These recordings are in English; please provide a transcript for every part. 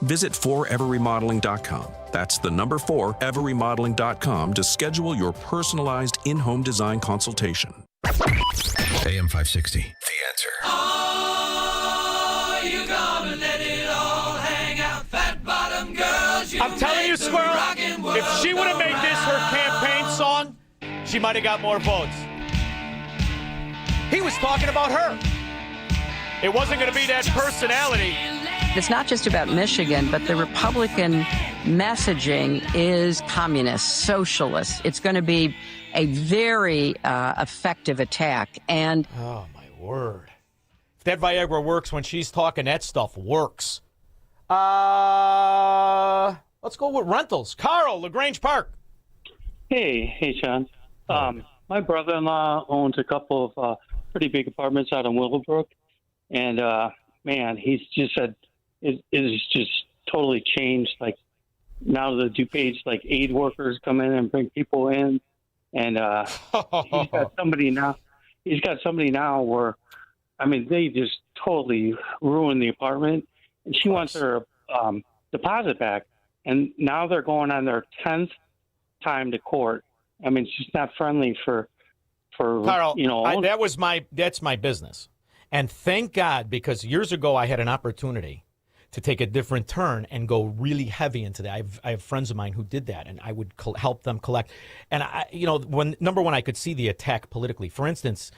Visit 4everremodeling.com. That's the number 4everremodeling.com to schedule your personalized in-home design consultation. AM 560, The Answer. Oh, you gonna let it all hang out, fat bottom girls. I'm telling you, Squirrel, if she would have made this her campaign song, she might have got more votes. He was talking about her. It wasn't going to be that personality. It's not just about Michigan, but the Republican messaging is communist, socialist. It's going to be a very effective attack. And oh, my word. If that Viagra works when she's talking, that stuff works. Let's go with rentals. Carl, LaGrange Park. Hey, Shaun. My brother-in-law owns a couple of pretty big apartments out in Willowbrook, and man, he's just said it's just totally changed. Like now, the DuPage aid workers come in and bring people in, and he's got somebody now. He's got somebody now where, I mean, they just totally ruined the apartment, and she wants her deposit back, and now they're going on their 10th time to court. I mean, it's just not friendly for Carl, you know. That's my business. And thank God, because years ago I had an opportunity to take a different turn and go really heavy into that. I have friends of mine who did that, and I would help them collect. And number one, I could see the attack politically. For instance,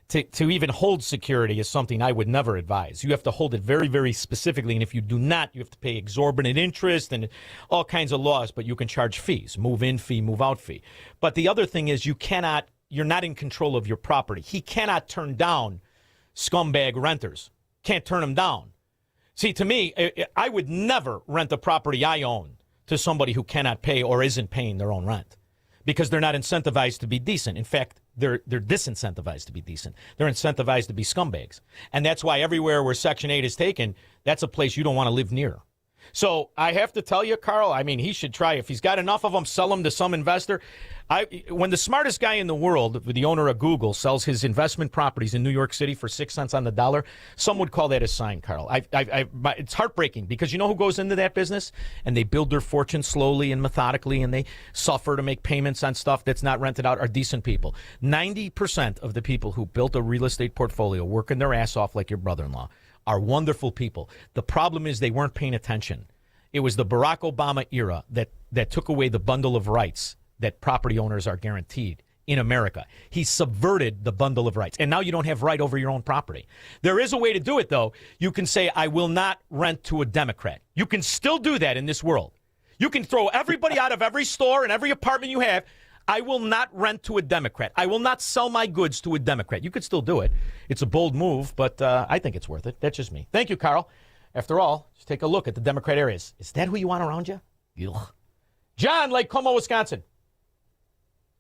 to even hold security is something I would never advise. You have to hold it very, very specifically, and if you do not, you have to pay exorbitant interest and all kinds of laws, but you can charge fees, move-in fee, move-out fee. But the other thing is you're not in control of your property. He cannot turn down scumbag renters. Can't turn them down. See, to me, I would never rent a property I own to somebody who cannot pay or isn't paying their own rent because they're not incentivized to be decent. In fact, they're disincentivized to be decent. They're incentivized to be scumbags. And that's why everywhere where Section 8 is taken, that's a place you don't want to live near. So I have to tell you, Carl, I mean, he should try. If he's got enough of them, sell them to some investor. When the smartest guy in the world, the owner of Google, sells his investment properties in New York City for 6 cents on the dollar, some would call that a sign, Carl. It's heartbreaking because you know who goes into that business? And they build their fortune slowly and methodically, and they suffer to make payments on stuff that's not rented out are decent people. 90% of the people who built a real estate portfolio working their ass off like your brother-in-law are wonderful people. The problem is they weren't paying attention. It was the Barack Obama era that took away the bundle of rights that property owners are guaranteed in America. He subverted the bundle of rights. And now you don't have right over your own property. There is a way to do it, though. You can say, I will not rent to a Democrat. You can still do that in this world. You can throw everybody out of every store and every apartment you have. I will not rent to a Democrat. I will not sell my goods to a Democrat. You could still do it. It's a bold move, but I think it's worth it. That's just me. Thank you, Carl. After all, just take a look at the Democrat areas. Is that who you want around you? Ugh. John, Lake Como, Wisconsin.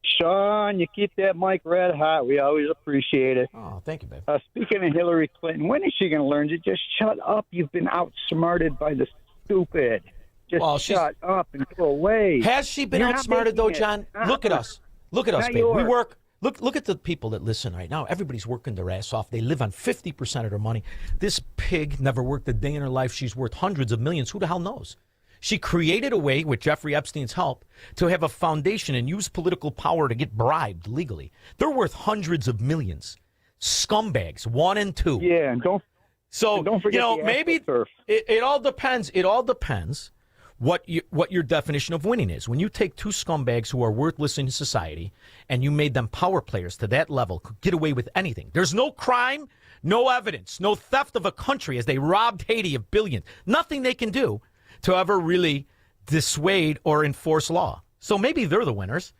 Shaun, you keep that mic red hot. We always appreciate it. Oh, thank you, babe. Speaking of Hillary Clinton, when is she going to learn to just shut up? You've been outsmarted by the stupid. Just shut up and go away. Has she been outsmarted, though, John? Look at us. Look at us, babe. We work. Look at the people that listen right now. Everybody's working their ass off. They live on 50% of their money. This pig never worked a day in her life. She's worth hundreds of millions. Who the hell knows? She created a way, with Jeffrey Epstein's help, to have a foundation and use political power to get bribed legally. They're worth hundreds of millions. Scumbags, 1 and 2. Yeah, and don't forget maybe it all depends. It all depends what your definition of winning is. When you take two scumbags who are worthless in society and you made them power players to that level, could get away with anything. There's no crime, no evidence, no theft of a country as they robbed Haiti of billions. Nothing they can do to ever really dissuade or enforce law. So maybe they're the winners,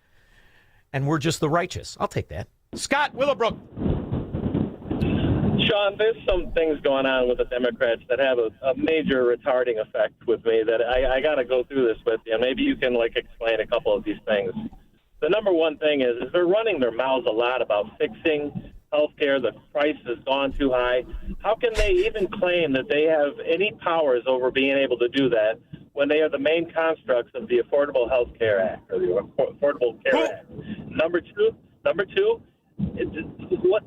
and we're just the righteous. I'll take that. Scott, Willowbrook. Shaun, there's some things going on with the Democrats that have a major retarding effect with me that I got to go through this with you. Maybe you can, explain a couple of these things. The number one thing is they're running their mouths a lot about fixing healthcare. The price has gone too high. How can they even claim that they have any powers over being able to do that when they are the main constructs of the Affordable Health Care Act or the Affordable Care Act? Number two,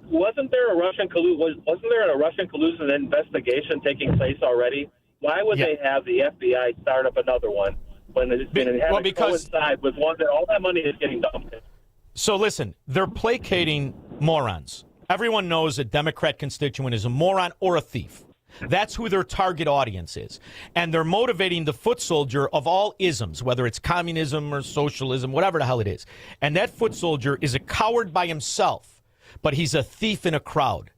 wasn't there a Russian collusion investigation taking place already Why would they have the FBI start up another one when it's going to have it coincide with one that all that money is getting dumped in? So listen, they're placating morons. Everyone knows a Democrat constituent is a moron or a thief. That's who their target audience is. And they're motivating the foot soldier of all isms, whether it's communism or socialism, whatever the hell it is. And that foot soldier is a coward by himself, but he's a thief in a crowd.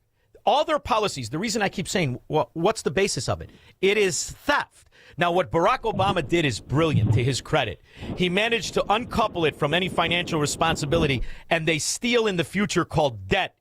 All their policies, the reason I keep saying, well, what's the basis of it? It is theft. Now, what Barack Obama did is brilliant, to his credit. He managed to uncouple it from any financial responsibility, and they steal in the future called debt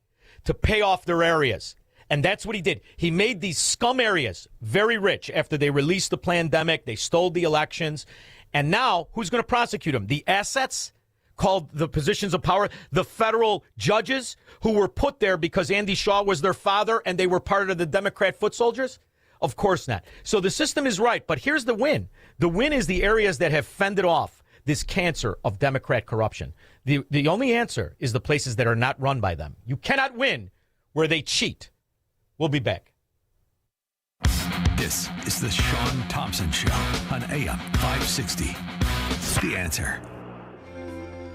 to pay off their areas. And that's what he did. He made these scum areas very rich after they released the pandemic. They stole the elections. And now, who's going to prosecute them? The assets, called the positions of power, the federal judges who were put there because Andy Shaw was their father and they were part of the Democrat foot soldiers? Of course not. So the system is right. But here's the win. The win is the areas that have fended off this cancer of Democrat corruption. The only answer is the places that are not run by them. You cannot win where they cheat. We'll be back. This is the Shaun Thompson Show on AM 560. The Answer.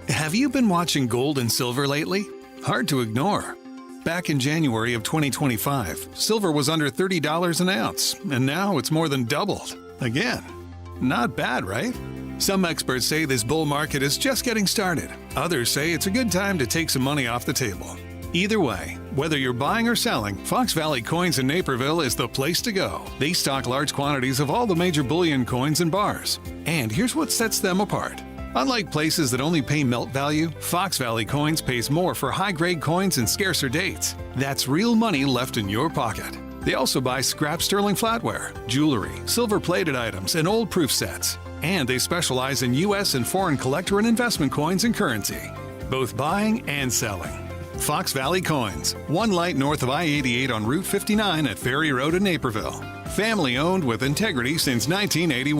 Have you been watching gold and silver lately? Hard to ignore. Back in January of 2025, silver was under $30 an ounce, and now it's more than doubled. Again. Not bad, right? Some experts say this bull market is just getting started. Others say it's a good time to take some money off the table. Either way, whether you're buying or selling, Fox Valley Coins in Naperville is the place to go. They stock large quantities of all the major bullion coins and bars. And here's what sets them apart. Unlike places that only pay melt value, Fox Valley Coins pays more for high-grade coins and scarcer dates. That's real money left in your pocket. They also buy scrap sterling flatware, jewelry, silver-plated items, and old proof sets. And they specialize in U.S. and foreign collector and investment coins and currency, both buying and selling. Fox Valley Coins, one light north of I-88 on Route 59 at Ferry Road in Naperville. Family owned with integrity since 1981.